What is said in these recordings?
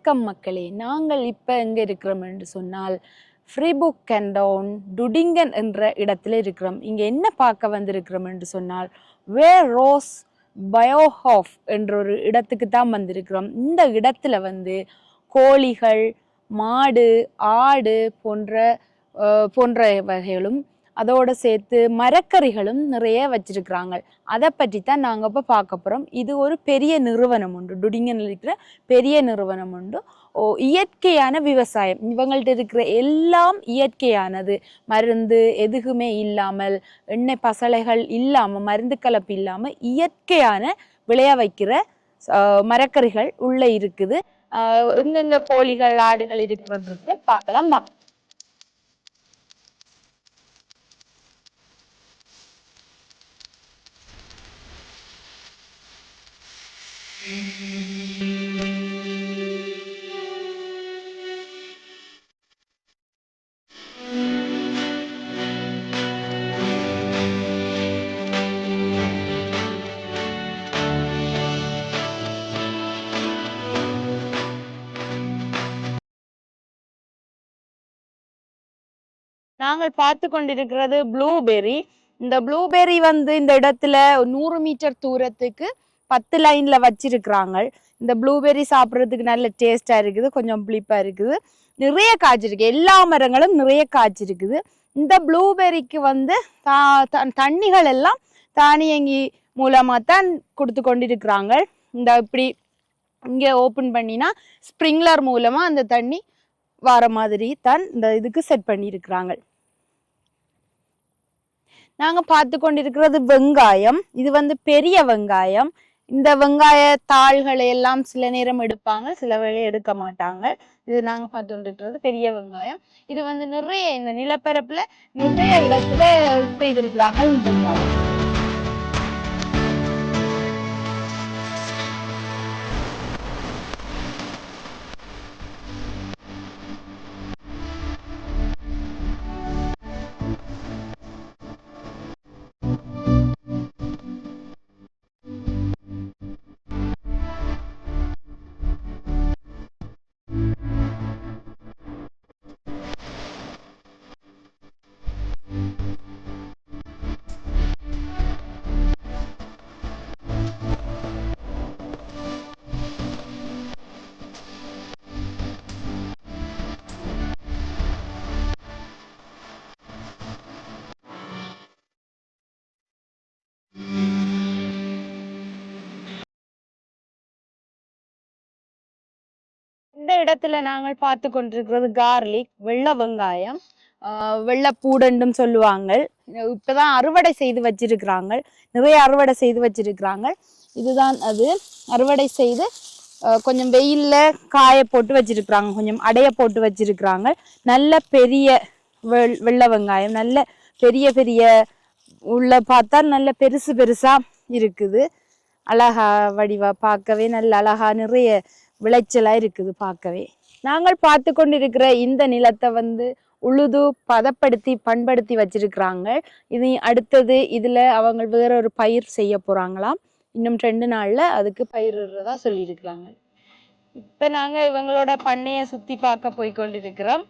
வணக்கம் மக்களே, நாங்கள் இப்போ எங்கே இருக்கிறோம் என்று சொன்னால் ஃப்ரீபுக் கேண்டவுன் டுடிங்கன் என்ற இடத்துல இருக்கிறோம். இங்கே என்ன பார்க்க வந்திருக்கிறோம் என்று சொன்னால் வேர் ரோஸ் பயோஹாஃப் என்ற ஒரு இடத்துக்கு தான் வந்திருக்கிறோம். இந்த இடத்துல வந்து கோழிகள், மாடு, ஆடு போன்ற வகைகளும் அதோடு சேர்த்து மரக்கறிகளும் நிறைய வச்சிருக்கிறாங்க. அதை பற்றி தான் நாங்கள் இப்போ பார்க்க போகிறோம். இது ஒரு பெரிய நிறுவனம் உண்டு, டுடிங்கனில் இருக்கிற பெரிய நிறுவனம் உண்டு. இயற்கையான விவசாயம், இவங்கள்ட்ட இருக்கிற எல்லாம் இயற்கையானது, மருந்து எதுவுமே இல்லாமல், எண்ணெய் பசலைகள் இல்லாமல், மருந்து கலப்பு இல்லாமல் இயற்கையான விளைய வைக்கிற மரக்கறிகள் உள்ளே இருக்குது. எங்கெங்க கோழிகள், ஆடுகள் இருக்கிறது பார்க்கலாம். நாங்கள் பார்த்து கொண்டிருக்கிறது ப்ளூபெர்ரி. இந்த ப்ளூபெர்ரி வந்து இந்த இடத்துல 100 மீட்டர் தூரத்துக்கு 10 லைன்ல வச்சிருக்கிறாங்க. இந்த ப்ளூபெர்ரி சாப்பிட்றதுக்கு நல்ல டேஸ்டா இருக்குது, கொஞ்சம் புளிப்பா இருக்குது, நிறைய காய்ச்சிருக்கு. எல்லா மரங்களும் நிறைய காய்ச்சிருக்குது. இந்த ப்ளூபெர்ரிக்கு வந்து தண்ணிகள் எல்லாம் தானியங்கி மூலமா தான் கொடுத்து கொண்டிருக்கிறாங்க. இந்த இப்படி இங்கே ஓப்பன் பண்ணினா ஸ்ப்ரிங்க்லர் மூலமா அந்த தண்ணி வர மாதிரி தான் இந்த இதுக்கு செட் பண்ணியிருக்கிறாங்க. நாங்கள் பார்த்து கொண்டிருக்கிறது வெங்காயம். இது வந்து பெரிய வெங்காயம். இந்த வெங்காய தாள்களை எல்லாம் சில நேரம் எடுப்பாங்க, சில வேளை எடுக்க மாட்டாங்க. இது நாங்கள் பார்த்து கொண்டிருக்கிறது பெரிய வெங்காயம். இது வந்து நிறைய இந்த நிலப்பரப்புல நிறைய இடத்துல செய்திருக்கிறாங்க. இந்த இடத்துல நாங்கள் பார்த்து கொண்டிருக்கிறது கார்லிக், வெள்ளை வெங்காயம், வெள்ளைப்பூடண்டும் சொல்லுவாங்க. இப்பதான் அறுவடை செய்து வச்சிருக்கிறாங்க, நிறைய அறுவடை செய்து வச்சிருக்கிறாங்க. இதுதான் அது அறுவடை செய்து கொஞ்சம் வெயில்ல காய போட்டு வச்சிருக்கிறாங்க, கொஞ்சம் அடைய போட்டு வச்சிருக்கிறாங்க. நல்ல பெரிய வெள்ளை வெங்காயம், நல்ல பெரிய பெரிய உள்ள பார்த்தா நல்ல பெருசு பெருசா இருக்குது. அழகா வடிவா பார்க்கவே நல்ல அழகா நிறைய விளைச்சலா இருக்குது பார்க்கவே. நாங்கள் பார்த்து கொண்டிருக்கிற இந்த நிலத்தை வந்து உழுது பதப்படுத்தி பண்படுத்தி வச்சிருக்கிறாங்க. இது அடுத்தது இதுல அவங்க வேற ஒரு பயிர் செய்ய போறாங்களாம். இன்னும் 2 நாள்ல அதுக்கு பயிரிடுறதா சொல்லியிருக்கிறாங்க. இப்ப நாங்க இவங்களோட பண்ணைய சுத்தி பார்க்க போய் கொண்டிருக்கிறோம்.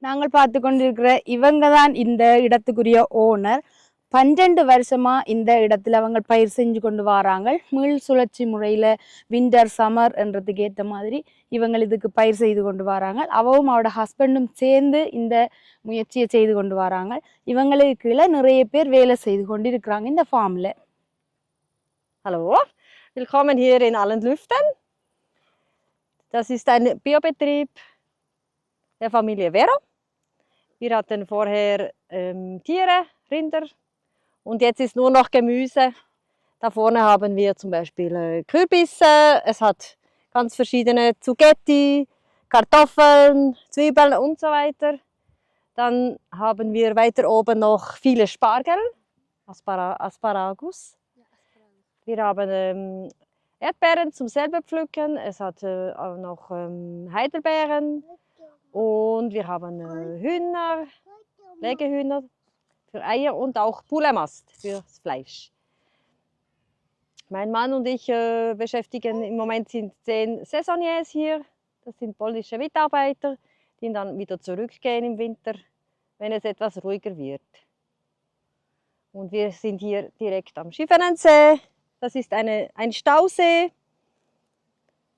நாங்கள் பார்த்து கொண்டிருக்கிற இவங்க தான் இந்த இடத்துக்குரிய ஓனர். 12 வருஷமா இந்த இடத்துல அவங்க பயிர் செஞ்சு கொண்டு வராங்க. மீள் சுழற்சி முறையில விண்டர் சம்மர் என்றதுக்கு ஏற்ற மாதிரி இவங்க இதுக்கு பயிர் செய்து கொண்டு வராங்க. அவவும் அவரோட ஹஸ்பண்டும் சேர்ந்து இந்த முயற்சியை செய்து கொண்டு வராங்க. இவங்களுக்கு கீழே நிறைய பேர் வேலை செய்து கொண்டு இருக்கிறாங்க இந்த ஃபார்ம்ல. Hallo, willkommen hier in Allenlüften. Das ist ein Biobetrieb der Familie Vera. Wir hatten vorher Tiere, Rinder und jetzt ist nur noch Gemüse. Da vorne haben wir zum Beispiel Kürbisse, es hat ganz verschiedene Zucchetti, Kartoffeln, Zwiebeln und so weiter. Dann haben wir weiter oben noch viele Spargel, Asparagus. Wir haben Erdbeeren zum selber pflücken, es hat auch noch Heidelbeeren und wir haben Hühner, Legehühner für Eier und auch Pouletmast fürs Fleisch. Mein Mann und ich beschäftigen im Moment sind 10 Saisonniers hier. Das sind polnische Mitarbeiter, die dann wieder zurückgehen im Winter, wenn es etwas ruhiger wird. Und wir sind hier direkt am Schiffenensee. Das ist ein Stausee.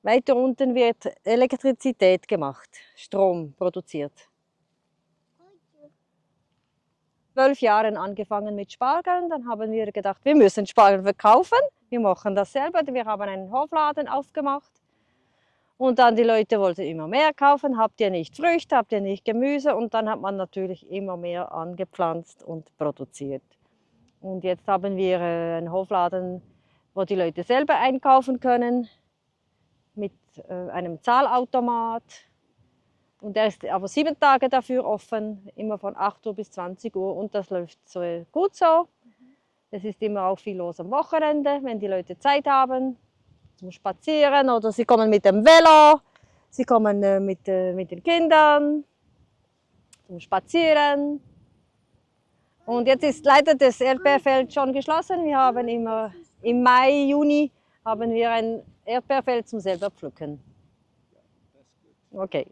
Weiter unten wird Elektrizität gemacht, Strom produziert. 12 Jahren angefangen mit Spargeln, dann haben wir gedacht, wir müssen Spargel verkaufen. Wir machen das selber, wir haben einen Hofladen aufgemacht. Und dann die Leute wollten immer mehr kaufen, habt ihr nicht Früchte, habt ihr nicht Gemüse? Und dann hat man natürlich immer mehr angepflanzt und produziert. Und jetzt haben wir einen Hofladen, wo die Leute selber einkaufen können, mit einem Zahlautomat. Und der ist aber 7 Tage dafür offen, immer von 8 Uhr bis 20 Uhr. Und das läuft so gut so. Es ist immer auch viel los am Wochenende, wenn die Leute Zeit haben zum Spazieren oder sie kommen mit dem Velo, sie kommen mit den Kindern zum Spazieren. Und jetzt ist leider das Erdbeerfeld schon geschlossen. Wir haben immer im Mai, Juni haben wir ein Erdbeerfeld zum selber pflücken. Okay.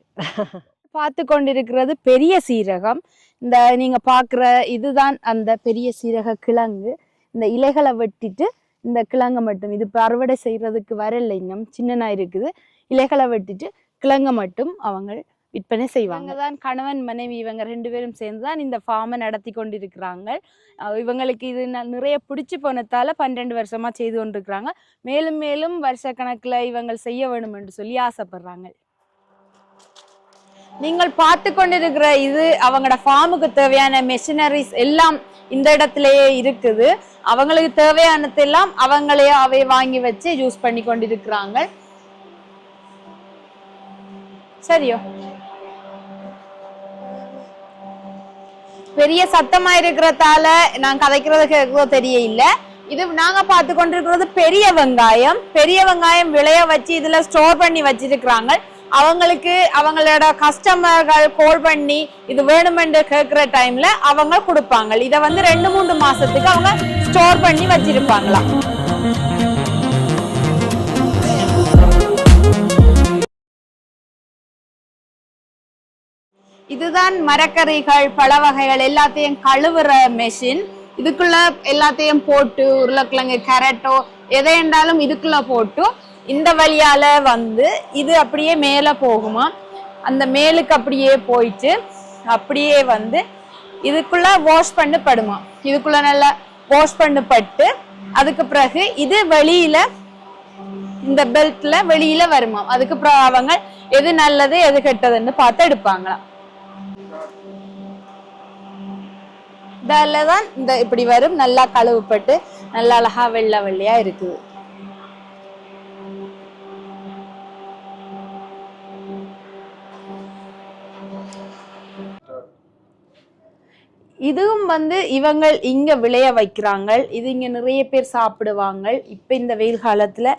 பார்த்து கொண்டிருக்கிறது பெரிய சீரகம். இந்த நீங்க பார்க்குற இதுதான் அந்த பெரிய சீரக கிழங்கு. இந்த இலைகளை வெட்டிட்டு இந்த கிழங்கை மட்டும் இது அறுவடை செய்யறதுக்கு வரல, இன்னும் சின்னனா இருக்குது. இலைகளை வெட்டிட்டு கிழங்கை மட்டும் அவங்க விற்பனை செய்வாங்க. தான் கணவன் மனைவி இவங்க 2 பேரும் சேர்ந்து தான் இந்த ஃபார்மை நடத்தி கொண்டிருக்கிறாங்க. இவங்களுக்கு இது நிறைய பிடிச்சி போனதால 12 வருஷமா செய்து கொண்டிருக்கிறாங்க. மேலும் மேலும் வருஷக்கணக்கில் இவங்க செய்ய வேணும் என்று சொல்லி ஆசைப்படுறாங்க. நீங்கள் பார்த்து கொண்டிருக்கிற இது அவங்களோட ஃபார்முக்கு தேவையான மெஷினரிஸ் எல்லாம் இந்த இடத்துலயே இருக்குது. அவங்களுக்கு தேவையானதெல்லாம் அவங்களே அவை வாங்கி வச்சு யூஸ் பண்ணி கொண்டிருக்கிறாங்க. சரியோ, பெரிய சத்தமா இருக்கிறதால நான் கதைக்கிறதுக்கு தெரியல. இது நாங்க பார்த்து கொண்டிருக்கிறது பெரிய வெங்காயம். பெரிய வெங்காயம் விளைய வச்சு இதுல ஸ்டோர் பண்ணி வச்சிருக்கிறாங்க. அவங்களுக்கு அவங்களோட கஸ்டமர்கள் கால் பண்ணி இது வேணுமென்று கேட்கிற டைம்ல அவங்க கொடுப்பாங்க. இதை 2-3 மாசத்துக்கு அவங்க ஸ்டோர் பண்ணி வச்சிருப்பாங்களாம். இதுதான் மரக்கறிகள், பழ வகைகள் எல்லாத்தையும் கழுவுற மெஷின். இதுக்குள்ள எல்லாத்தையும் போட்டு உருளைக்கிழங்கு, கேரட்டோ எதை என்றாலும் இதுக்குள்ள போட்டு இந்த வழியால இது அப்படியே மேல போகுமா. அந்த மேலுக்கு அப்படியே போயிட்டு அப்படியே இதுக்குள்ள வாஷ் பண்ணப்படுமா. இதுக்குள்ள நல்லா வாஷ் பண்ணப்பட்டு அதுக்கு பிறகு இது வெளியில இந்த பெல்ட்ல வெளியில வருமா. அதுக்கு அப்புறம் அவங்க எது நல்லது எது கெட்டதுன்னு பார்த்து எடுப்பாங்களாம். இதெல்லாம் இந்த இப்படி வரும், நல்லா கழுவுப்பட்டு நல்லா அழகா வெள்ளை வெள்ளையா இருக்குது. இதுவும் இவங்க இங்க விளைய வைக்கிறாங்க. இது இங்க நிறைய பேர் சாப்பிடுவாங்க. இப்ப இந்த வெயில் காலத்துல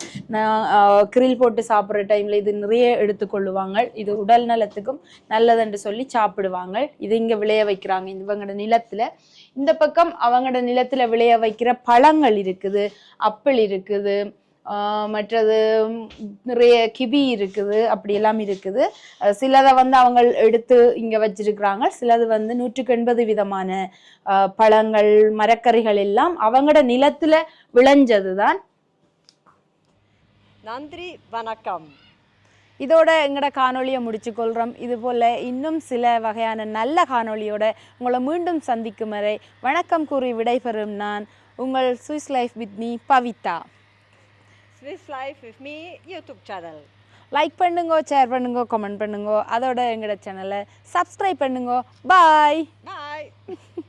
கிரில் போட்டு சாப்பிடுற டைம்ல இது நிறைய எடுத்துக்கொள்ளுவாங்க. இது உடல் நலத்துக்கும் நல்லதுன்னு சொல்லி சாப்பிடுவாங்க. இது இங்க விளைய வைக்கிறாங்க இவங்களோட நிலத்துல. இந்த பக்கம் அவங்களோட நிலத்துல விளைய வைக்கிற பழங்கள் இருக்குது. ஆப்பிள் இருக்குது, மற்றது நிறைய கிவி இருக்குது, அப்படியெல்லாம் இருக்குது. சிலதை வந்து அவங்க எடுத்து இங்க வச்சிருக்கிறாங்க, சிலது வந்து 180 விதமான பழங்கள் மரக்கறிகள் எல்லாம் அவங்களோட நிலத்துல விளைஞ்சதுதான். நன்றி, வணக்கம். இதோட எங்களோட காணொலியை முடிச்சு கொள்கிறோம். இது போல் இன்னும் சில வகையான நல்ல காணொலியோட உங்களை மீண்டும் சந்திக்கும் வரை வணக்கம் கூறி விடைபெறும் நான் உங்கள் Swiss life with me Pavitha. Swiss Life with me YouTube channel like பண்ணுங்க, ஷேர் பண்ணுங்க, கமெண்ட் பண்ணுங்க. அதோட எங்களோட சேனலை சப்ஸ்கிரைப் பண்ணுங்க. பாய் பாய்.